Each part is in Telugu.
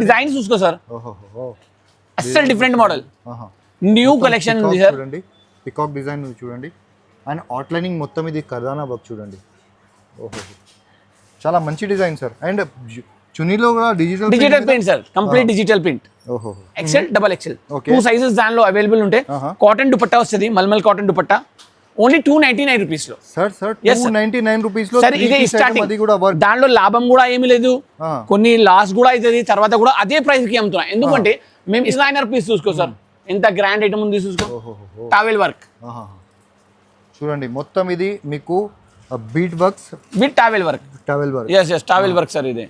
డిజైన్ చూసుకో సార్, అస్సలు డిఫరెంట్ మోడల్, న్యూ కలెక్షన్ ఉంది సార్. చూడండి పికాక్ డిజైన్ ఉంది చూడండి, అండ్ అవుట్లైనింగ్ మొత్తం ఇది కర్దానా వర్క్ చూడండి. ఓహో చాలా మంచి డిజైన్ సార్. అండ్ చునీలో కూడా digital print sir, complete digital print. ఓహో ఎక్సెల్ డబల్ ఎక్సెల్ 2 సైజెస్ దానిలో అవైలబుల్ ఉంటాయి. కాటన్ దుపట్టా వస్తుంది, mulmul cotton dupatta, only 299 rupees లో. సార్ 299 రూపీస్ లో సార్ ఇదే స్టార్టింగ్. దాంట్లో లాభం కూడా ఏమీ లేదు, కొన్ని లాస్ కూడా అవుతుంది. తర్వాత కూడా అదే ప్రైస్ కి అమ్ముతున్నా, ఎందుకంటే మేము డిజైనర్ పీస్ చూసుకో సార్, ఎంత గ్రాండ్ ఐటమ్ ఉంది చూసుకో. టావెల్ వర్క్ చూడండి, మొత్తం ఇది మీకు beat works with towel work. yes towel work sir. ఇది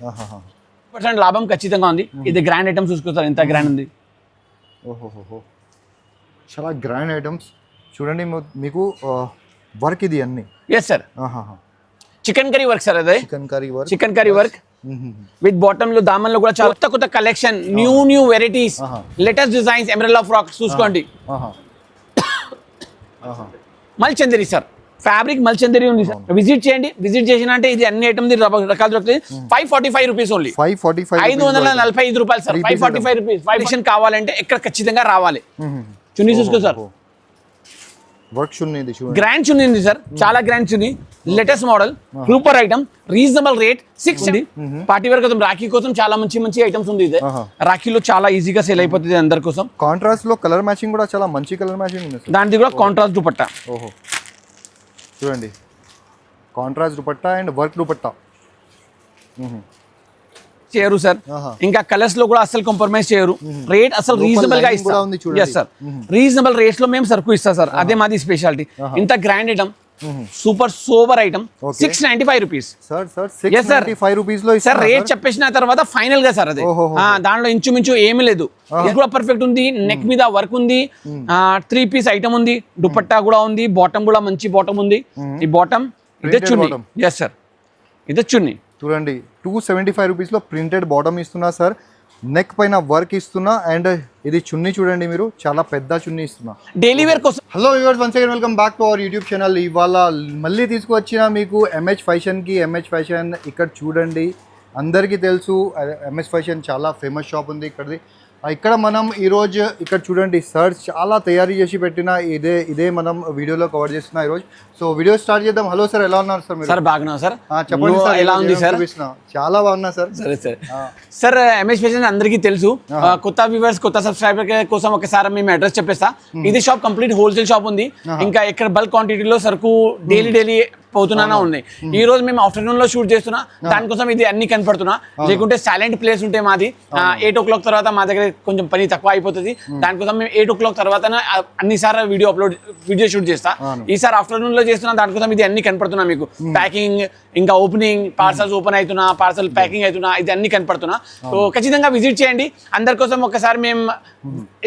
100% లాభం ఖచ్చితంగా ఉంది. ఇది గ్రాండ్ ఐటమ్ చూసుకో సార్, ఎంత గ్రాండ్ ఉంది. ఓహోహో చాలా గ్రాండ్ ఐటమ్స్ చూడండి. మీకు వర్క్ ఇది అన్ని. Yes sir, chikankari work sir. అదే chikankari work with bottom లో దామన్ లో కూడా చాలా కొత్త collection, new varieties, latest designs, umbrella frocks చూసుకోండి. మల్చందరి సార్, ఫ్యాబ్రిక్ మల్చందరి ఉంది సార్. విజిట్ చేయండి, విజిట్ చేసిన అంటే ఇది అన్ని ఐటమ్ రకాలు దొరుకుతాయి. 545 రూపీస్ ఓన్లీ, 545 రూపాయలు సార్. 545 రూపీస్. కలెక్షన్ కావాలంటే ఇక్కడ ఖచ్చితంగా రావాలి. చున్నీ చూసుకో సార్, వర్క్ చున్నీ ఇది చూడండి, గ్రాండ్ చున్నీ ఉంది సార్, చాలా గ్రాండ్ చున్నీ, latest model, super item, reasonable rate, 6 ఉంది. పార్టీ వేర్ కోసం, రాఖీ కోసం చాలా మంచి ఐటమ్స్ ఉంది. ఇది రాఖీలో చాలా ఈజీగా సేల్ అయిపోతుంది అందరి కోసం. కాంట్రాస్ట్ లో కలర్ మ్యాచింగ్ కూడా చాలా మంచి కలర్ మ్యాచింగ్ ఉంది. దానికి కూడా కాంట్రాస్ట్ దుపట్టా. ఓహో చూడండి, contrast dupatta and work dupatta చేయరు సార్. ఇంకా కలర్స్ లో కూడా అసలు కాంప్రమైజ్ చేయరు. రేట్ అసలు రీజనబుల్ గా ఇస్తాం. ఎస్ సార్, రీజనబుల్ రేట్స్ లో మేము సరుకు ఇస్తాం సార్, అదే మాది స్పెషాలిటీ. ఇంత grand item, super sober item, 695 rupees sir. Rate చెప్పేసిన తర్వాత ఫైనల్ గా సార్, అదే దాంట్లో ఇంచుమించు ఏమీ లేదు. ఇది కూడా పర్ఫెక్ట్ ఉంది, నెక్ మీద వర్క్ ఉంది, 3 పీస్ ఐటమ్ ఉంది, దుపట్టా కూడా ఉంది, బాటమ్ కూడా మంచి బాటమ్ ఉంది. ఈ బాటమ్ ఇదే చున్నీ. ఎస్ సార్, ఇదే చున్నీ చూడండి. 275 రూపీస్ లో ప్రింటెడ్ బాటమ్ ఇస్తున్నా సార్, నెక్ పైన వర్క్ ఇస్తున్నా, అండ్ ఇది చున్నీ చూడండి, మీరు చాలా పెద్ద చున్నీ ఇస్తున్నా డైలీ వేర్ కోసం. Hello viewers, once again welcome back to our YouTube channel. ఇవాళ మళ్ళీ తీసుకువచ్చిన మీకు ఎంహెచ్ ఫ్యాషన్. ఇక్కడ చూడండి, అందరికీ తెలుసు ఎంహెచ్ ఫ్యాషన్ చాలా ఫేమస్ షాప్ ఉంది ఇక్కడది. ఇక్కడ మనం ఈరోజు ఇక్కడ చూడండి సార్ చాలా తయారీ చేసి పెట్టిన ఇదే మనం వీడియోలో కవర్ చేస్తున్నా ఈరోజు. సో వీడియో స్టార్ట్ చేద్దాం. హలో సార్, ఎలా ఉన్నారు సార్ మీరు? సార్ బాగున్నా సార్, చెప్పండి సార్, ఎలా ఉంది సార్? చాలా బాగున్నా సార్. సరే సార్, ఎంహెచ్ ఫ్యాషన్ అందరికీ తెలుసు. కొత్త వ్యూవర్స్, కొత్త సబ్స్క్రైబర్ కోసం ఒకసారి మేము అడ్రస్ చెప్పేస్తా. ఇది షాప్ కంప్లీట్ హోల్సేల్ షాప్ ఉంది. ఇంకా ఇక్కడ బల్క్ క్వాంటిటీలో సరుకు డైలీ పోతున్నా ఉన్నాయి. ఈ రోజు మేము ఆఫ్టర్నూన్ లో షూట్ చేస్తున్నా, దానికోసం ఇది అన్ని కనపడుతున్నా. లేకుంటే సైలెంట్ ప్లేస్ ఉంటే మాది 8 o'clock తర్వాత మా దగ్గర కొంచెం పని తక్కువ అయిపోతుంది. దానికోసం మేము 8 o'clock తర్వాత అన్నిసార్లు వీడియో షూట్ చేస్తా. ఈసారి ఆఫ్టర్నూన్ లో చేస్తున్నా, దానికోసం ఇది అన్ని కనపడుతున్నా మీకు. ప్యాకింగ్, ఇంకా ఓపెనింగ్, పార్సల్స్ ఓపెన్ అవుతున్నా, పార్సల్ ప్యాకింగ్ అవుతున్నా, ఇది అన్ని కనపడుతున్నా. సో ఖచ్చితంగా విజిట్ చేయండి. అందరి కోసం ఒకసారి మేము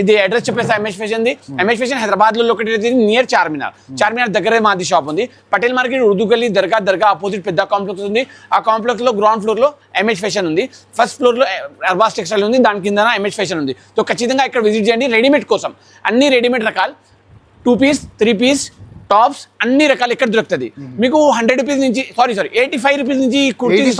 ఇది అడ్రస్ చెప్పేస్తా. ఎంహెచ్ ఫ్యాషన్ హైదరాబాద్ లో లొకేటెడ్, నియర్ చార్మినార్ దగ్గరే మాది షాప్ ఉంది. పటేల్ మార్కెట్, ఉర్దూ గల్లీ, దర్గా ఆపోజిట్ పెద్ద కాంప్లెక్స్ ఉంది. ఆ కాంప్లెక్స్ లో గ్రౌండ్ ఫ్లోర్ లో ఎంహెచ్ ఫ్యాషన్ ఉంది, ఫస్ట్ ఫ్లోర్ లో అర్బాస్ టెక్స్టైల్ ఉంది, దాని కింద ఎంహెచ్ ఫ్యాషన్ ఉంది. సో ఖచ్చితంగా ఇక్కడ విజిట్ చేయండి. రెడీమేడ్ కోసం అన్ని రెడీమేడ్ రకాలు, 2 పీస్ 3 పీస్ టాప్స్ అన్ని రకాలు ఇక్కడ దొరుకుతుంది మీకు. 100 రూపీస్ నుంచి 85 రూపీస్ నుంచి కుర్తీస్,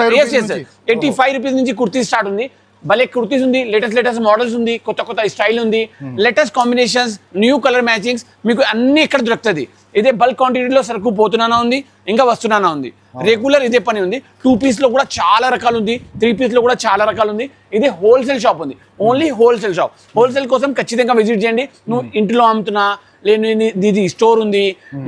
85 రూపీస్ నుంచి కుర్తీ స్టార్ట్ ఉంది. భలే కుర్తీస్ ఉంది, లేటెస్ట్ మోడల్స్ ఉంది, కొత్త స్టైల్ ఉంది, latest combinations, new colour matchings మీకు అన్ని ఇక్కడ దొరుకుతుంది. ఇదే బల్క్ క్వాంటిటీలో సరుకు పోతున్నానా ఉంది, ఇంకా వస్తున్నానా ఉంది. రెగ్యులర్ ఇదే పని ఉంది. 2 పీస్ లో కూడా చాలా రకాలు ఉంది, 3 పీస్ లో కూడా చాలా రకాలు ఉంది. ఇది హోల్సేల్ షాప్ ఉంది, ఓన్లీ హోల్సేల్ షాప్. హోల్సేల్ కోసం ఖచ్చితంగా విజిట్ చేయండి. నువ్వు ఇంట్లో అమ్ముతున్నా, ఇది స్టోర్ ఉంది,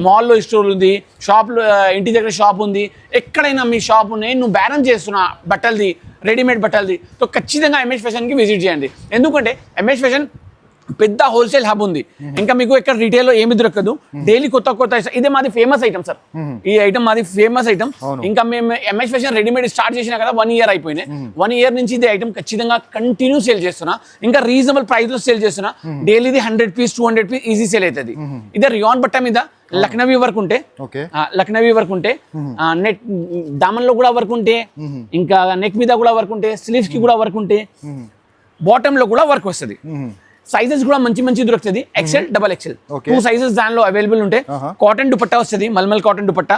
మాల్లో స్టోర్ ఉంది, షాప్లో ఇంటి దగ్గర షాప్ ఉంది, ఎక్కడైనా మీ షాప్ ఉన్నాయి, నువ్వు బ్యాలెన్స్ చేస్తున్నా బట్టలది, రెడీమేడ్ బట్టలది, సో ఖచ్చితంగా ఎంహెచ్ ఫ్యాషన్కి విజిట్ చేయండి. ఎందుకంటే ఎంహెచ్ ఫ్యాషన్ పెద్ద హోల్సేల్ హబ్ ఉంది. ఇంకా మీకు ఇక్కడ రీటైల్ లో ఏమి దొరకదు. డైలీ కొత్త ఇదే మాది ఫేమస్ ఐటమ్ సార్. ఈ ఐటమ్ మాది ఫేమస్ ఐటమ్. ఇంకా మేము ఎంహెచ్ ఫ్యాషన్ రెడీమేడ్ స్టార్ట్ చేసినా కదా 1 year అయిపోయినాయి. 1 year నుంచి ఇది ఐటమ్ ఖచ్చితంగా కంటిన్యూ సేల్ చేస్తున్నా. ఇంకా రీజనబుల్ ప్రైస్ లో సేల్ చేస్తున్నా. డైలీది 100 పీస్ 200 పీస్ ఈజీ సేల్ అవుతుంది. ఇదే రియాన్ బట్ట మీద లక్నవీ వర్క్ ఉంటే, నెట్ దామన్ లో కూడా వర్క్ ఉంటే, ఇంకా నెక్ మీద కూడా వర్క్ ఉంటే, స్లీవ్స్ కి కూడా వర్క్ ఉంటే, బాటమ్ లో కూడా వర్క్ వస్తుంది. సైజెస్ కూడా మంచి దొరుకుతుంది. ఎక్సెల్ డబల్ ఎక్సెల్ 2 సైజెస్ దానిలో అవైలబుల్ ఉంటాయి. కాటన్ దుపట్టా వస్తుంది, mulmul cotton dupatta,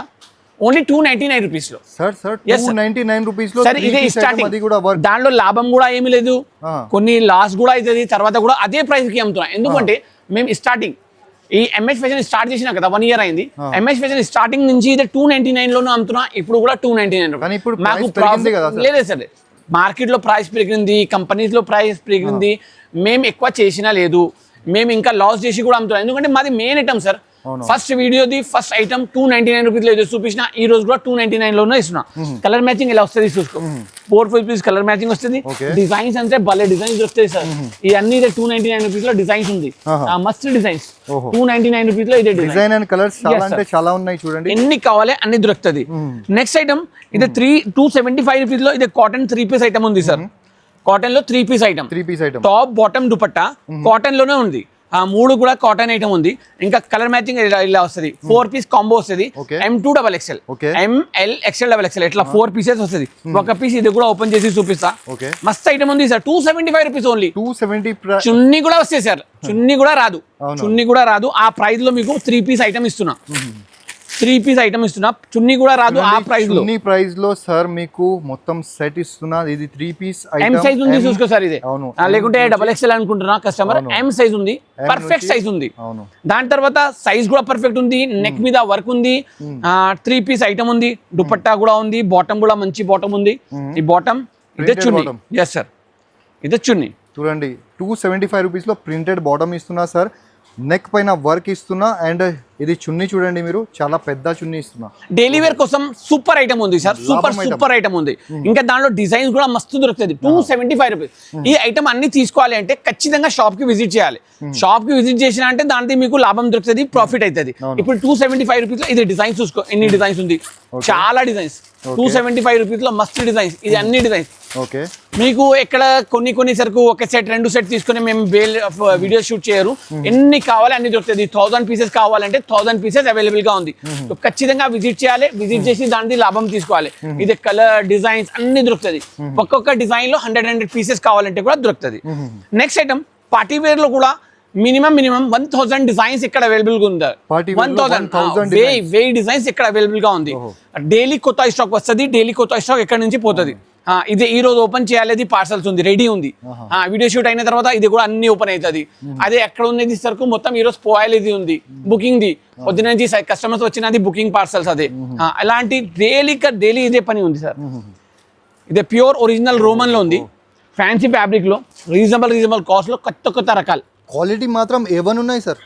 only 299 rupees లో. Sir Yes, sir. 299 రూపీస్ లో సరే ఇదే 3 piece item స్టార్టింగ్, అది కూడా వర్క్. దాంట్లో లాభం కూడా ఏమీ లేదు, కొన్ని లాస్ కూడా అవుతుంది, తర్వాత కూడా అదే ప్రైస్ కి అమ్ముతున్నాం. ఎందుకంటే మేము స్టార్టింగ్ ఈ ఎంఎస్ ఫ్యాషన్ స్టార్ట్ చేసినా కదా 1 year అయింది. ఎంఎస్ ఫ్యాషన్ స్టార్టింగ్ నుంచి ఇదే 299 లోనే అమ్ముతున్నా, ఇప్పుడు కూడా 299. కానీ ఇప్పుడు మాకు price పెరిగింది కదా సార్? లేదు సార్, మార్కెట్ లో ప్రైస్ పెరిగింది, కంపెనీస్ లో ప్రైస్ పెరిగింది, మేము ఎక్కువ చేసినా లేదు, మేము ఇంకా లాస్ చేసి కూడా అమ్ముతున్నాం. ఎందుకంటే మాది మెయిన్ ఐటమ్ సార్, ఫస్ట్ వీడియోది ఫస్ట్ ఐటమ్ 299 రూపీస్ లో చూపించిన, ఈ రోజు కూడా 299 లోనే ఇస్తున్నా. కలర్ మ్యాచింగ్ ఇలా వస్తుంది చూసుకో, 4 పీస్ కలర్ మ్యాచింగ్ వస్తుంది. డిజైన్స్ అంటే భలే డిజైన్స్ వస్తాయి సార్, ఇవన్నీ 299 రూపీస్ లో డిజైన్స్ ఉంది, మస్తు డిజైన్స్. 299 రూపీస్ లో ఇదే డిజైన్ అండ్ కలర్స్ చాలా అంటే చాలా ఉన్నాయి చూడండి, ఎన్ని కావాలి అన్ని దొరుకుతుంది. నెక్స్ట్ ఐటమ్ ఇది 275 రూపీస్ లో ఇది కాటన్ 3 పీస్ ఐటమ్ ఉంది సార్. కాటన్ లో 3 piece item, top bottom dupatta cotton లోనే ఉంది, ఆ 3 కూడా కాటన్ ఐటమ్ ఉంది. ఇంకా కలర్ మ్యాచింగ్ ఇలా వస్తుంది, 4 పీస్ కాంబో వస్తుంది, M2XXL, ML, XL, XXL ఇట్లా 4 పీసెస్ వస్తుంది. ఒక పీస్ ఇది కూడా ఓపెన్ చేసి చూపిస్తా, మస్త్ ఐటమ్ ఉంది సార్. 275 rupees only. 270. చున్నీ కూడా వస్తాయి సార్, చున్నీ కూడా రాదు, చున్నీ కూడా రాదు. ఆ ప్రైస్ లో మీకు 3 పీస్ ఐటమ్ ఇస్తున్నా, 3 పీస్ ఐటమ్ ఇస్తున్నా, చున్నీ కూడా రాదు ఆ ప్రైస్ లో. చున్నీ ప్రైస్ లో సార్ మీకు మొత్తం సెట్ ఇస్తున్నా. ఇది 3 పీస్ ఐటమ్, M సైజ్ ఉంది చూసుకో సార్, ఇది లేకుంటే XXL అనుకుంటున్నా కస్టమర్, M సైజ్ ఉంది, పర్ఫెక్ట్ సైజ్ ఉంది. దాని తర్వాత సైజ్ కూడా పర్ఫెక్ట్ ఉంది, నెక్ మీద వర్క్ ఉంది, 3 పీస్ ఐటమ్ ఉంది, దుపట్టా కూడా ఉంది, బాటమ్ కూడా మంచి బాటమ్ ఉంది. ఈ బాటమ్ ఇదే చున్నీ. ఎస్ సార్, ఇదే చున్నీ చూడండి. 275 రూపీస్ లో ప్రింటెడ్ బాటమ్ ఇస్తున్నా సార్, నెక్ పైన వర్క్ ఇస్తున్నా. అండ్ ఇది చున్నీ చూడండి, మీరు చాలా పెద్ద చున్నీ ఇస్తున్నా. డైలీ వేర్ కోసం సూపర్ ఐటమ్ ఉంది సార్, సూపర్ ఐటమ్ ఉంది. ఇంకా దాంట్లో డిజైన్స్ కూడా మస్తు దొరుకుతుంది. 275 రూపీస్. ఈ ఐటమ్ అన్ని తీసుకోవాలి అంటే ఖచ్చితంగా షాప్ కి విజిట్ చేయాలి. షాప్ కి విజిట్ చేసిన అంటే దాంట్లో మీకు లాభం దొరుకుతుంది, ప్రాఫిట్ అవుతుంది. ఇప్పుడు 275 రూపీస్ లో ఇది డిజైన్స్ చూసుకో, ఎన్ని డిజైన్స్ ఉంది, చాలా డిజైన్స్. 275 రూపీస్ లో మస్తు డిజైన్స్, ఇది అన్ని డిజైన్స్. ఓకే, మీకు ఎక్కడ కొన్ని సరుకు ఒక సెట్ 2 సెట్ తీసుకుని మేము వీడియో షూట్ చేయరు, ఎన్ని కావాలి అన్ని దొరుకుతుంది. 1000 పీసెస్ కావాలంటే 1000 పీసెస్ అవైలబుల్ గా ఉంది. ఖచ్చితంగా విజిట్ చేయాలి, విజిట్ చేసి దానికి లాభం తీసుకోవాలి. ఇది కలర్ డిజైన్స్ అన్ని దొరుకుతుంది. ఒక్కొక్క డిజైన్ లో 100 పీసెస్ కావాలంటే కూడా దొరుకుతుంది. నెక్స్ట్ ఐటమ్ పార్టీ వేర్ లో కూడా మినిమం 1000 డిజైన్స్ ఇక్కడ అవైలబుల్ గా ఉంది. 1000 డిజైన్స్ ఇక్కడ అవైలబుల్ గా ఉంది. డైలీ కొత్త స్టాక్ వస్తుంది, డైలీ కొత్త స్టాక్ ఎక్కడ నుంచి పోతుంది. ఇది ఈ రోజు ఓపెన్ చేయాలి, ఇది పార్సల్స్ ఉంది, రెడీ ఉంది. వీడియో షూట్ అయిన తర్వాత ఇది కూడా అన్ని ఓపెన్ అవుతుంది. అదే ఎక్కడ ఉన్నది సరుకు మొత్తం ఈ రోజు పోయాలి ఉంది, బుకింగ్ ది పొద్దున నుంచి కస్టమర్స్ వచ్చినది బుకింగ్ పార్సల్స్. అదే అలాంటి డైలీ ఇదే పని ఉంది సార్. ఇదే ప్యూర్ ఒరిజినల్ రోమన్ లో ఉంది, ఫ్యాన్సీ ఫ్యాబ్రిక్ లో, రీజనబుల్ కాస్ట్ లో కొత్త రకాలు. క్వాలిటీ మాత్రం ఏవన్ ఉన్నాయి సార్,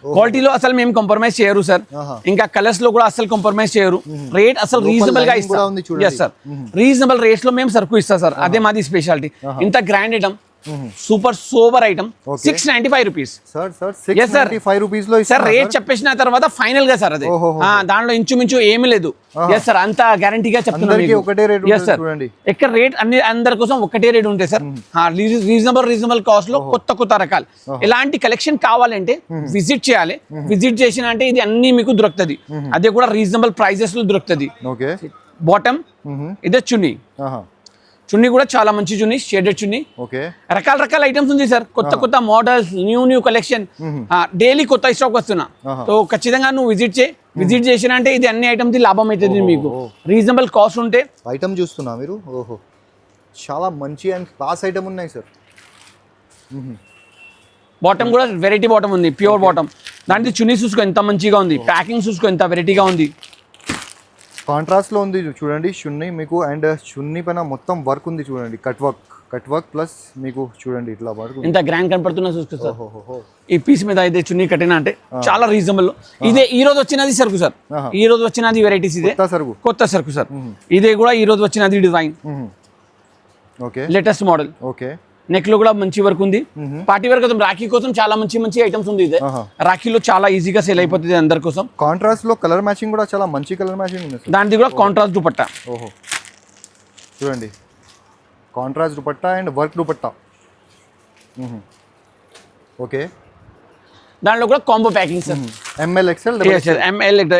క్వాలిటీలో అసలు మేము కాంప్రమైజ్ చేయరు సార్. ఇంకా కలర్స్ లో కూడా అసలు కాంప్రమైజ్ చేయరు. రేట్ అసలు రీజనబుల్ గా ఇస్తాం. ఎస్ సార్, రీజనబుల్ రేట్స్ లో మేము సరుకు ఇస్తాం సార్, అదే మాది స్పెషాలిటీ. ఇంత grand item, super sober item, 695 rupees. Sir rate చెప్పేసిన తర్వాత ఫైనల్ గా సార్, అదే దాంట్లో ఇంచుమించు ఏమీ లేదు. ఎస్ సార్, అంత గ్యారంటీగా చెప్తున్నాను. ఎక్కడ రేట్ అన్ని అందరి కోసం ఒకటే రేట్ ఉంటాయి సార్. రీజనబుల్ కాస్ట్ లో కొత్త రకాలు. ఎలాంటి కలెక్షన్ కావాలంటే విజిట్ చేయాలి, విజిట్ చేసిన అంటే ఇది అన్ని మీకు దొరుకుతుంది. అదే కూడా రీజనబుల్ ప్రైజెస్ లో దొరుకుతుంది. బాటమ్ ఇదే చున్నీ, చున్నీ కూడా చాలా మంచి చున్నీ, షేడెడ్ చున్నీ. రకాల ఐటమ్స్ ఉంది సార్, కొత్త మోడల్స్, న్యూ కలెక్షన్, డైలీ కొత్త స్టాక్ వస్తున్నా. సో ఖచ్చితంగా నువ్వు విజిట్ చేసిన అంటే ఇది అన్ని ఐటమ్స్ లాభం అవుతుంది మీకు. రీజనబుల్ కాస్ట్ ఉంటే ఐటమ్ చూస్తున్నా మీరు. ఓహో, చాలా మంచి అండ్ క్లాస్ ఐటమ్ ఉన్నాయి సార్. బాటమ్ కూడా వెరైటీ బాటమ్ ఉంది, ప్యూర్ బాటమ్. దాంట్లో చున్నీ చూసుకో ఎంత మంచిగా ఉంది, ప్యాకింగ్ చూసుకో ఎంత వెరైటీగా ఉంది. కాంట్రాస్ట్ లో ఉంది చూడండి చున్నీ మీకు. అండ్ చున్నీ పైన మొత్తం వర్క్ ఉంది చూడండి, కట్ వర్క్ ప్లస్ మీకు చూడండి ఇట్లా వర్క్. ఇంత గ్రాండ్ కనపడుతున్నా చూసుకో సార్. ఈ పీస్ మీద అయితే చున్నీ కట్టినా అంటే చాలా రీజనబుల్. ఇదే ఈ రోజు వచ్చినది సరుకు సార్, ఈ రోజు వచ్చినది వెరైటీస్, ఇదే కొత్త సరుకు సార్. ఇదే కూడా ఈ రోజు వచ్చినది design, latest model. Okay, neck లో కూడా మంచి వర్క్ ఉంది. పార్టీ వేర్ కోసం, రాఖీ కోసం చాలా మంచి ఐటమ్స్ ఉంది. ఇదే రాఖీలో చాలా ఈజీగా సేల్ అయిపోతుంది అందరి కోసం. కాంట్రాస్ట్ లో కలర్ మ్యాచింగ్ కూడా చాలా మంచి కలర్ మ్యాచింగ్ ఉంది. దానికి కూడా కాంట్రాస్ట్ దుపట్టా. ఓహో, చూడండి contrast dupatta and work dupatta. Okay, దాంట్లో కూడా combo packing sir. ML, XL,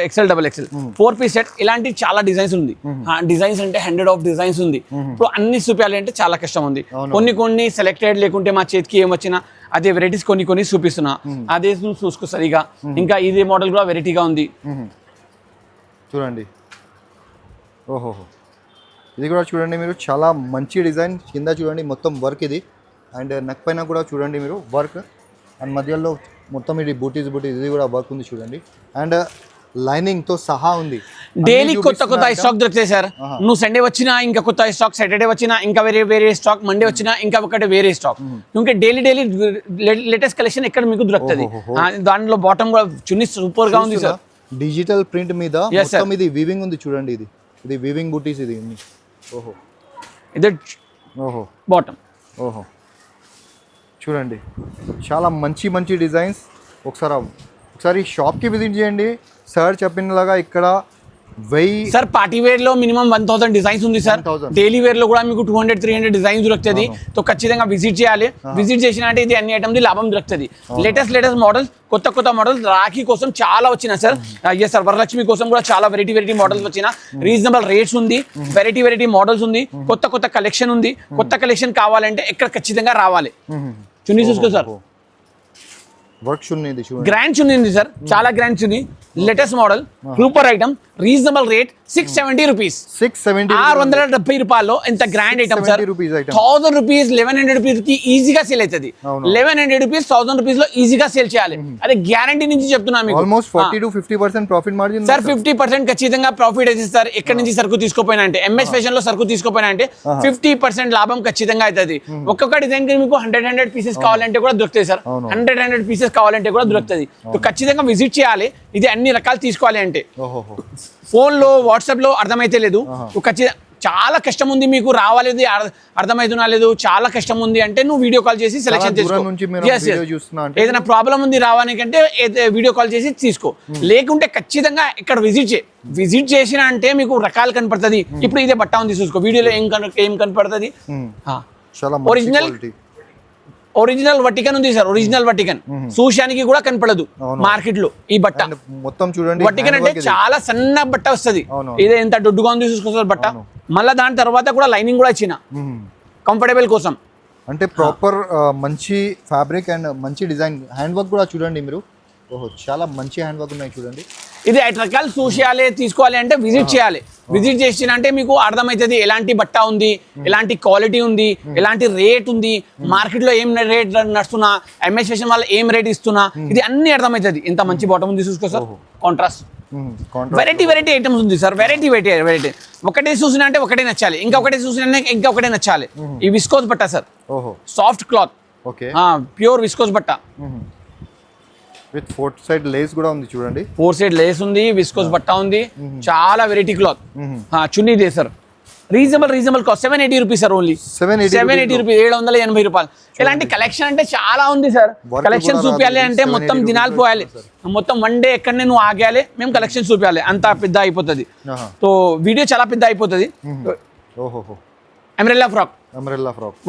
XL. 4 piece set. ఇలాంటి చాలా డిజైన్స్ ఉంది. డిజైన్స్ అంటే 100 ఆఫ్ డిజైన్స్ ఉంది. ఇప్పుడు అన్ని చూపించాలి అంటే చాలా కష్టం ఉంది. కొన్ని సెలెక్టెడ్, లేకుంటే మా చేతికి ఏం వచ్చినా అదే వెరైటీస్ కొన్ని చూపిస్తున్నా, అదే చూసుకో సరిగా. ఇంకా ఇదే మోడల్ కూడా వెరైటీగా ఉంది చూడండి. ఓహోహో, ఇది కూడా చూడండి మీరు, చాలా మంచి డిజైన్. కింద చూడండి మొత్తం వర్క్ ఇది, అండ్ నెక్ పైన కూడా చూడండి మీరు వర్క్, అండ్ మధ్యలో మొత్తం ఇది బూటీస్ ఇది కూడా వర్క్ ఉంది చూడండి, అండ్ లైనింగ్తో సహా ఉంది. డైలీ కొత్త కొత్త స్టాక్ దొరుకుతాయి సార్. నువ్వు సండే వచ్చినా ఇంకా కొత్త స్టాక్, సాటర్డే వచ్చినా ఇంకా వేరే స్టాక్, మండే వచ్చినా ఇంకా ఒకటి వేరే స్టాక్. ఇంకా డైలీ లేటెస్ట్ కలెక్షన్ ఇక్కడ మీకు దొరుకుతుంది. దాంట్లో బాటమ్ కూడా చున్నీ సూపర్ గా ఉంది సార్. డిజిటల్ ప్రింట్ మీద మొత్తం ఇది వీవింగ్ ఉంది చూడండి, ఇది వీవింగ్ బూటీస్ ఇది. ఓహో, ఇది ఓహో బాటమ్. ఓహో, చూడండి చాలా మంచి డిజైన్స్. ఒకసారి షాప్కి విజిట్ చేయండి. సార్ చెప్పినలాగా ఇక్కడ 1000 సార్ పార్టీ వేర్ లో మినిమం 1000 డిజైన్స్ ఉంది సార్. 1000. డైలీ వేర్ లో కూడా మీకు 200-300 డిజైన్స్ దొరుకుతుంది. సో ఖచ్చితంగా విజిట్ చేయాలి. విజిట్ చేసిన అంటే ఇది అన్ని ఐటమ్స్ లాభం దొరుకుతుంది. లేటెస్ట్ మోడల్స్, కొత్త మోడల్స్ రాఖీ కోసం చాలా వచ్చిన సార్. ఎస్ సార్, వరలక్ష్మి కోసం కూడా చాలా వెరైటీ మోడల్స్ వచ్చిన. రీజనబుల్ రేట్స్ ఉంది, వెరైటీ మోడల్స్ ఉంది, కొత్త కలెక్షన్ ఉంది. కొత్త కలెక్షన్ కావాలంటే ఇక్కడ ఖచ్చితంగా రావాలి. చున్నీ చూసుకో సార్, వర్క్ చున్నీ, గ్రాండ్ చున్నీ ఉంది సార్, చాలా గ్రాండ్ చున్నీ. Latest model, super item, reasonable rate 670 rupees. 670 రూపాయల్లో ఎంత grand item sir. 1000 rupees 1100 rupees కి ఈజీగా సేల్ అవుతుంది. 1100 రూపీస్ 1000 రూపీస్ లో ఈజీగా సేల్ చేయాలి. అదే గ్యారంటీ నుంచి చెప్తున్నా మీకు. Almost 40-50% profit margin sir. 50% ఖచ్చితంగా ప్రాఫిట్ అయితే సార్. ఎక్కడి నుంచి సరుకు తీసుకోపోయినా అంటే, ఎంఎస్ ఫ్యాషన్ లో సరుకు తీసుకోపోయినా అంటే 50% లాభం ఖచ్చితంగా అవుతుంది. ఒక్కొక్క డిజైన్ కి మీకు 100 పీసెస్ కావాలంటే కూడా దొరుకుతాయి సార్. 100 పీసెస్ కావాలంటే కూడా దొరుకుతుంది. ఖచ్చితంగా విజిట్ చేయాలి. ఇది అన్ని రకాలు తీసుకోవాలి అంటే. ఫోన్ లో, వాట్సాప్ లో అర్థమైతే లేదు. ఖచ్చితంగా చాలా కష్టం ఉంది మీకు, రావాలేదు అర్థమైతున్నా లేదు, చాలా కష్టం ఉంది అంటే నువ్వు వీడియో కాల్ చేసి సెలెక్షన్ చేసుకో. ఏదైనా ప్రాబ్లం ఉంది రావడానికంటే వీడియో కాల్ చేసి తీసుకో. లేకుంటే ఖచ్చితంగా ఇక్కడ విజిట్ చేసిన అంటే మీకు రకాలు కనపడుతుంది. ఇప్పుడు ఇదే బట్ట ఉంది చూసుకో, వీడియోలో ఏం కనపడుతుంది. ఒరిజినల్ వటికన్ ఉంది సార్. ఒరిజినల్ వటికన్ చూశానికి కూడా కనపడదు మార్కెట్ లో ఈ బట్ట. మొత్తం చూడండి, వటికన్ అంటే చాలా సన్న బట్ట వస్తుంది. ఇదే ఎంత దొడ్డుగా ఉంది చూసుకోవాలి బట్ట. మళ్ళీ దాని తర్వాత కూడా లైనింగ్ కూడా ఇచ్చిన కంఫర్టబుల్ కోసం. అంటే ప్రాపర్ మంచి ఫ్యాబ్రిక్ అండ్ మంచి డిజైన్. హ్యాండ్ వర్క్ కూడా చూడండి మీరు. ఓహో, చాలా మంచి హ్యాండ్ వర్క్ ఉన్నాయి చూడండి. ఇది 8 రకాలు చూసేయాలి, తీసుకోవాలి అంటే విజిట్ చేయాలి. విజిట్ చేసిన అంటే మీకు అర్థమవుతుంది ఎలాంటి బట్ట ఉంది, ఎలాంటి క్వాలిటీ ఉంది, ఎలాంటి రేట్ ఉంది, మార్కెట్ లో ఏం రేట్ నడుస్తున్నా, ఎంఎస్ ఫ్యాషన్ వాళ్ళు ఏం రేట్ ఇస్తున్నా, ఇది అన్ని అర్థమవుతుంది. ఇంత మంచి బాటమ్ ఉంది చూసుకో సార్. కాంట్రాస్ట్ వెరైటీ ఐటమ్స్ ఉంది సార్. వెరైటీ ఒకటే చూసినా అంటే ఒకటే నచ్చాలి, ఇంకొకటే చూసినా ఇంకొకటే నచ్చాలి. ఈ విస్కోస్ బట్ట sir, soft cloth, pure viscose బట్ట విత్ 4 సైడ్ లేస్ కూడా ఉంది చూడండి. 4 సైడ్ లేస్ ఉంది, విస్కోస్ బట్ట ఉంది, చాలా variety cloth. Chunni they sir. Reasonable cost 780 rupees sir. Only 780 rupees, 780 రూపాయలు. ఇలాంటి కలెక్షన్ అంటే చాలా ఉంది సార్. కలెక్షన్ చూపించాలి అంటే మొత్తం దినాలు పోయాలి. మొత్తం 1 డే ఎక్కడనే నువ్వు ఆగాలి, మేము కలెక్షన్ చూపించాలి. అంత పెద్ద అయిపోతుంది. సో వీడియో చాలా పెద్ద అయిపోతుంది. అంబ్రెల్లా ఫ్రాక్,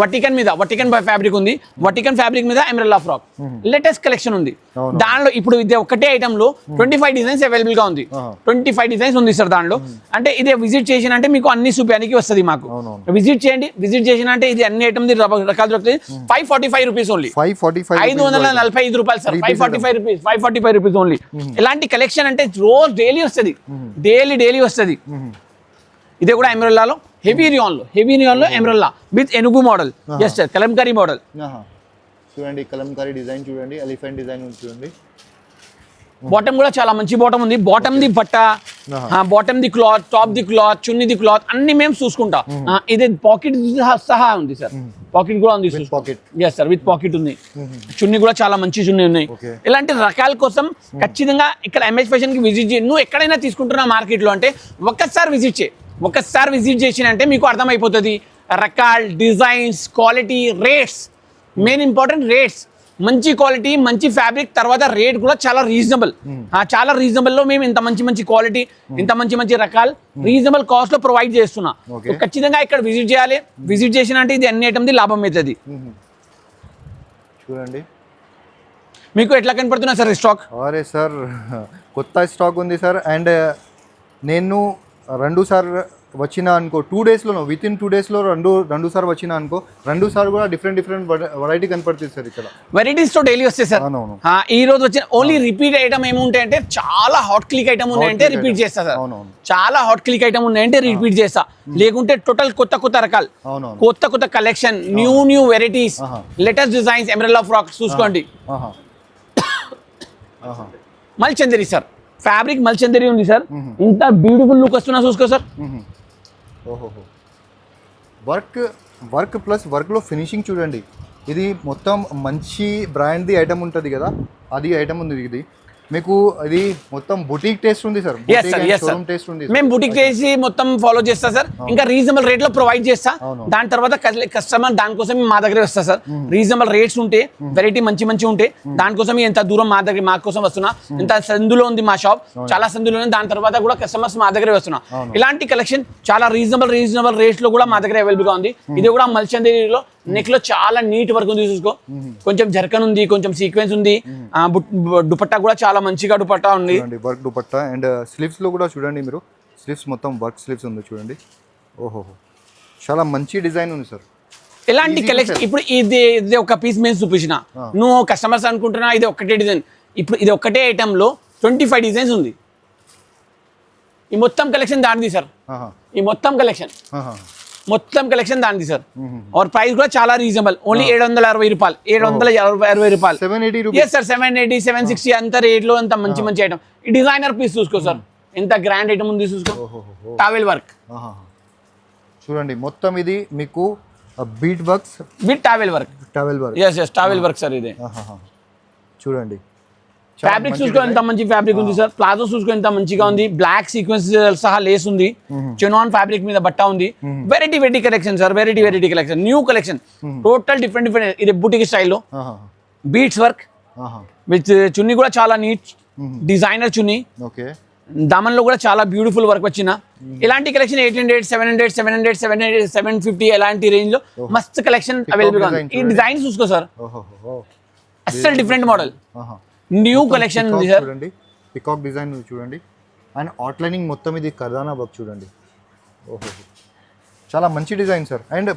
వటికన్ మీద, వటికన్ ఫ్యాబ్రిక్ ఉంది. వటికన్ ఫ్యాబ్రిక్ మీద అంబ్రెల్లా ఫ్రాక్, లేటెస్ట్ కలెక్షన్ ఉంది. దానిలో ఇప్పుడు ఇది ఒకటే ఐటమ్ లో 25 డిజైన్స్ అవైలబుల్ గా ఉంది. 25 డిజైన్స్ ఉంది సార్ దానిలో. అంటే ఇదే విజిట్ చేసిన అంటే మీకు అన్ని చూపించడానికి వస్తుంది మాకు. విజిట్ చేయండి. విజిట్ చేసిన అంటే ఇది అన్ని ఐటమ్ రకాలు దొరుకుతుంది. 545 రూపీస్ ఓన్లీ. 545 రూపాయలు సార్. 545 rupees only. ఇలాంటి కలెక్షన్ అంటే రోజు డైలీ వస్తుంది. డైలీ వస్తుంది. ఇదే కూడా అంబ్రెల్లాలో హెవీ రియాన్ లో అంబ్రెల్లా విత్ ఎనుగు model. Yes sir, kalamkari model చూడండి. కలంకారీ డిజైన్ చూడండి, ఎలిఫెంట్ డిజైన్ చూడండి. బాటమ్ కూడా చాలా మంచి బాటమ్ ఉంది. బాటమ్ ది బట్ట, బాటమ్ ది క్లాత్, టాప్ ది క్లాత్, చున్నీ ది క్లాత్ అన్ని మేము చూసుకుంటా. ఇది పాకెట్ సహా ఉంది సార్. పాకెట్ కూడా ఉంది. ఎస్ సార్, విత్ పాకెట్ ఉంది. చున్నీ కూడా చాలా మంచి చున్నీ ఉన్నాయి. ఇలాంటి రకాల కోసం ఖచ్చితంగా ఇక్కడ ఎంఎస్ ఫ్యాషన్ కి విజిట్ చేయి. నువ్వు ఎక్కడైనా తీసుకుంటున్నా మార్కెట్ లో అంటే ఒక్కసారి విజిట్ చేసిన అంటే మీకు అర్థమైపోతుంది రకాల్, designs, quality, rates. Main important rates. మంచి క్వాలిటీ, మంచి ఫ్యాబ్రిక్, తర్వాత రేట్ కూడా చాలా రీజనబుల్ లో మేము ఇంత మంచి క్వాలిటీ, ఇంత మంచి రకాలు రీజనబుల్ కాస్ట్ లో ప్రొవైడ్ చేస్తున్నా. ఖచ్చితంగా ఇక్కడ విజిట్ చేయాలి. విజిట్ చేసిన అంటే ఇది అన్ని ఐటమ్ లాభం అవుతుంది. చూడండి మీకు ఎట్లా కనపడుతున్నా సార్ స్టాక్? అరే సార్, కొత్త స్టాక్ ఉంది సార్. అండ్ నేను 2 సార్ వచ్చిన అనుకో 2 డేస్లో విత్ ఇన్ 2 డేస్లో రెండు సార్లు వచ్చిన అనుకో 2 సార్లు కూడా డిఫరెంట్ వెరైటీ కనపడుతుంది సార్ ఇక్కడ. వెరైటీస్ తో డైలీ వస్తాయి సార్. అవునవును. ఈ రోజు వచ్చిన ఓన్లీ రిపీట్ ఐటమ్ ఏముంటాయి అంటే చాలా హాట్ క్లిక్ ఐటమ్ ఉన్నాయంటే రిపీట్ చేస్తా సార్. అవునవును. చాలా హాట్ క్లిక్ ఐటమ్ ఉన్నాయంటే రిపీట్ చేస్తా, లేకుంటే టోటల్ కొత్త రకాలు, కొత్త collection, new varieties, latest designs, umbrella frocks చూసుకోండి. మల్చందరి సార్, ఫ్యాబ్రిక్ మల్చందరి ఉంది సార్. ఇంత బ్యూటిఫుల్ లుక్ వస్తున్నా చూసుకో సార్. ఓహో, వర్క్ ప్లస్ వర్క్లో ఫినిషింగ్ చూడండి. ఇది మొత్తం మంచి బ్రాండ్ది ఐటమ్ ఉంటుంది కదా, అది ఐటమ్ ఉంది ఇది. మీకు ఇది మొత్తం బుటీక్ టేస్ట్ ఉంది సార్. షోరూమ్ టేస్ట్ ఉంది. మేము బుటీక్ చేసి మొత్తం ఫాలో చేస్తా సార్. ఇంకా రీజనబుల్ రేట్ లో ప్రొవైడ్ చేస్తా. దాని తర్వాత కస్టమర్ దానికోసం మా దగ్గర వస్తా సార్. రీజనబుల్ రేట్స్ ఉంటే, వెరైటీ మంచి ఉంటే, దానికోసం ఎంత దూరం మా కోసం వస్తున్నా. ఇంత సందులో ఉంది మా షాప్, చాలా సందులో ఉంది. దాని తర్వాత కూడా కస్టమర్స్ మా దగ్గర వస్తున్నా. ఇలాంటి కలెక్షన్ చాలా రీజనబుల్ రేట్స్ లో కూడా మా దగ్గర అవైలబుల్ గా ఉంది. ఇది కూడా మల్చందేరిలో నెక్ లో చాలా నీట్ వర్క్ ఉంది చూసుకో. కొంచెం జర్కన్ ఉంది, కొంచెం సీక్వెన్స్ ఉంది. దుపట్టా కూడా చాలా మంచిగా దుపట్టా ఉంది, వర్క్ దుపట్టా. అండ్ స్లీవ్స్ లో కూడా చూడండి మీరు, స్లీవ్స్ మొత్తం వర్క్ స్లీవ్స్ ఉంది చూడండి. ఓహో, చాలా మంచి డిజైన్ ఉంది సార్. ఇలాంటి కలెక్షన్ ఇప్పుడు ఇది ఒక పీస్ మేము చూపించిన, నువ్వు కస్టమర్స్ అనుకుంటున్నా ఇది ఒక్కటే డిజైన్. ఇప్పుడు ఇది ఒక్కటే ఐటమ్ లో 25 డిజైన్స్ ఉంది. ఈ మొత్తం కలెక్షన్ దానిది సార్. ఈ మొత్తం కలెక్షన్ దానిది సార్. और ప్రైస్ కూడా చాలా రీజనబుల్, ఓన్లీ 760 రూపాయలు, 760 రూపాయలు. 780 సార్, 780, 760 అంత రేట్ లో అంత మంచి ఐటమ్. ఈ డిజైనర్ పీస్ చూసుకో సార్, ఎంత గ్రాండ్ ఐటమ్ ఉంది చూసుకో. టావెల్ వర్క్ చూడండి, మొత్తం ఇది మీకు beat works with towel work. Towel work sir ఇది. చూడండి, ఫ్యాబ్రిక్ చూసుకో ఎంత మంచి ఫ్యాబ్రిక్ ఉంది సార్. ప్లాజో చూసుకో ఎంత మంచిగా ఉంది. బ్లాక్ సీక్వెన్స్ సహా లేస్ ఉంది. చెనాన్ ఫ్యాబ్రిక్ మీద బట్ట ఉంది. Variety collection sir, variety collection, new collection, total different. ఇది బుటిక్ స్టైల్లో బీట్స్ వర్క్ విత్ చున్నీ కూడా చాలా నీట్ డిజైనర్ చున్నీ. దామన్లో కూడా చాలా బ్యూటిఫుల్ వర్క్ వచ్చిన ఇలాంటి కలెక్షన్ 800, 700, 700, 700, 750 ఎలాంటి రేంజ్ లో మస్త్ కలెక్షన్ అవైలబుల్ గా ఉంది. ఈ డిజైన్ చూసుకో సార్, అస్సలు డిఫరెంట్ మోడల్, న్యూ కలెక్షన్ ఉంది సార్. చూడండి, పికాక్ డిజైన్ చూడండి. అండ్ అవుట్లైనింగ్ మొత్తం ఇది కర్దానా వర్క్ చూడండి. ఓహో, చాలా మంచి డిజైన్ సార్. అండ్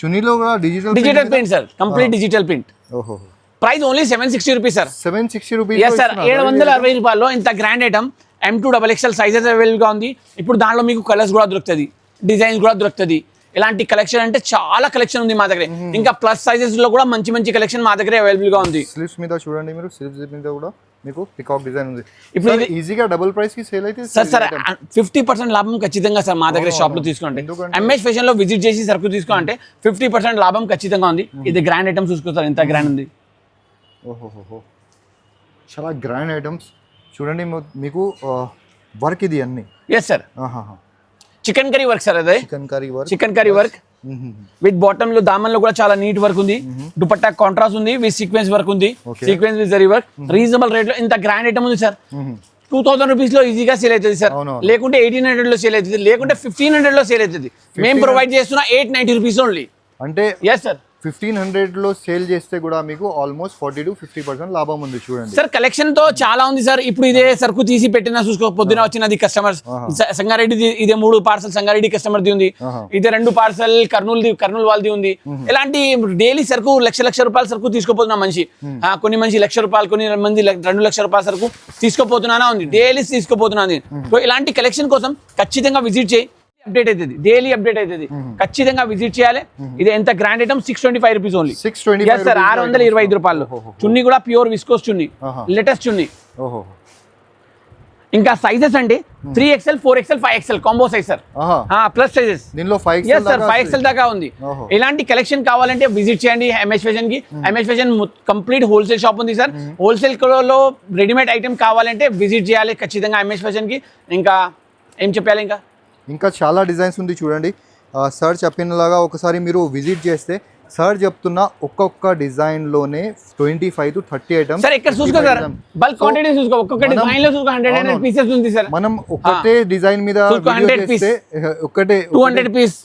చున్నీలో కూడా digital print sir, complete digital print. ఓహో, price only 760 rupees sir. 760 rupees sir. 760 రూపాయల్లో ఇంత grand item M2 XXL sizes available గా ఉంది. ఇప్పుడు దాంట్లో మీకు కలర్స్ కూడా దొరుకుతుంది, డిజైన్స్ కూడా దొరుకుతుంది. ఇలాంటి కలెక్షన్ అంటే చాలా కలెక్షన్ ఉంది మా దగ్గర. ఇంకా ప్లస్ సైజెస్ లో కూడా మంచి కలెక్షన్ మా దగ్గర అవైలబుల్ గా ఉంది. స్లీవ్స్ మీద చూడండి మీరు, స్లీవ్స్ మీద కూడా మీకు పికాక్ డిజైన్ ఉంది. ఇప్పుడు ఇది ఈజీగా డబుల్ ప్రైస్ కి సేల్ అయితే సార్ 50% లాభం ఖచ్చితంగా సార్ మా దగ్గర షాప్ లో తీసుకోండి. ఎంఎస్ ఫ్యాషన్ లో విజిట్ చేసి సరుకు తీసుకోవాలంటే 50% లాభం ఖచ్చితంగా ఉంది. ఇది గ్రాండ్ ఐటమ్స్ చూసుకోవాలి, ఎంత గ్రాండ్ ఉంది. ఓహోహో, చాలా గ్రాండ్ ఐటమ్స్ చూడండి. మీకు వర్క్ ఇది అన్ని. Yes sir, chikankari work sir. అదే chikankari work with bottom లో దామన్ లో కూడా చాలా నీట్ వర్క్ ఉంది. దుపట్టా కాంట్రాస్ట్ ఉంది విత్ సీక్వెన్స్ వర్క్ ఉంది. సీక్వెన్స్ విత్ జరీ వర్క్, రీజనబుల్ రేట్ లో ఇంత గ్రాండ్ ఐటమ్ ఉంది సార్. 2000 రూపీస్ లో ఈజీగా సేల్ అవుతుంది సార్, లేకుంటే 1800 లో సేల్ అవుతుంది, లేకుంటే 1500 లో సేల్ అవుతుంది. మేము ప్రొవైడ్ చేస్తున్నా 890 రూపీస్ ఓన్లీ. అంటే ఎస్ సార్, 1500 లో సేల్ చేస్తే కూడా మీకు ఆల్మోస్ట్ 40 to 50% లాభం ఉంది చూడండి సార్. కలెక్షన్ తో చాలా ఉంది సార్. ఇప్పుడు ఇదే సరుకు తీసి పెట్టినా చూసుకో, పొద్దున వచ్చినది కస్టమర్స్ సంగారెడ్డి, ఇదే 3 పార్సల్ సంగారెడ్డి కస్టమర్ ది ఉంది. ఇదే 2 పార్సల్ కర్నూలు వాళ్ళది ఉంది. ఇలాంటి డైలీ సరుకు లక్ష రూపాయల సరుకు తీసుకోపోతున్నా మనిషి. కొన్ని మనిషి 1,00,000 రూపాయలు, కొన్ని మంది 2 లక్షల రూపాయల సరుకు తీసుకోపోతున్నానా ఉంది, డైలీ తీసుకోపోతున్నది. సో ఇలాంటి కలెక్షన్ కోసం ఖచ్చితంగా విజిట్ చేయి. అప్డేట్ అవుతుంది, డైలీ అప్డేట్ అవుతుంది. ఖచ్చితంగా విజిట్ చేయాలి. ఇది ఎంత grand item, 625 rupees only. 625 sir, 625 రూపాయలు. చున్నీ కూడా ప్యూర్ విస్కోస్ చున్నీ, లేటెస్ట్ చున్నీ. ఇంకా సైజెస్ అంటే 3XL, 4XL, 5XL combo size sir. Plus sizes దీనిలో 5XL దాకా ఉంది. ఇలాంటి కలెక్షన్ కావాలంటే విజిట్ చేయండి ఎంఎస్ ఫ్యాషన్ కి. MS fashion complete wholesale shop ఉంది సార్. హోల్సేల్ లో రెడీమేడ్ ఐటమ్ కావాలంటే విజిట్ చేయాలి ఖచ్చితంగా ఎంఎస్ ఫ్యాషన్ కి. ఇంకా ఏం చెప్పాలి, ఇంకా చాలా డిజైన్స్ ఉంది చూడండి. సార్ చెప్పినలాగా ఒకసారి మీరు విజిట్ చేస్తే సార్ చెప్తున్న ఒక్కొక్క డిజైన్ లోనే 25 to 30 ఐటమ్స్ సార్. ఇక్కడ చూసుకో సార్, బల్క్ క్వాంటిటీ చూసుకో. ఒక్కొక్క డిజైన్ లో చూసుకో 100 పీసెస్ ఉంది సార్. మనం ఒకటే డిజైన్ మీద 100 పీస్, ఒకటే 200 పీస్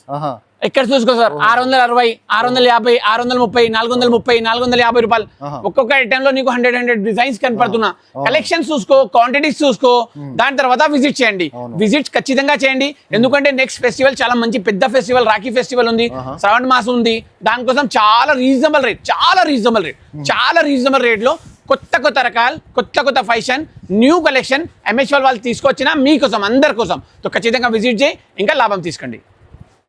ఇక్కడ చూసుకో సార్ 660, 650, 630, 430, 450 రూపాయలు. ఒక్కొక్క ఐటెంలో నీకు 100 డిజైన్స్ కనపడుతున్నా. కలెక్షన్స్ చూసుకో, క్వాంటిటీస్ చూసుకో, దాని తర్వాత విజిట్ చేయండి. విజిట్ ఖచ్చితంగా చేయండి, ఎందుకంటే నెక్స్ట్ ఫెస్టివల్ చాలా మంచి పెద్ద ఫెస్టివల్, రాఖీ ఫెస్టివల్ ఉంది, శ్రావణ మాసం ఉంది. దానికోసం చాలా రీజనబుల్ రేట్ లో కొత్త రకాలు, కొత్త ఫ్యాషన్, న్యూ కలెక్షన్ MH వాళ్ళు తీసుకొచ్చిన మీకోసం, అందరి కోసం. ఖచ్చితంగా విజిట్ చేయి, ఇంకా లాభం తీసుకోండి.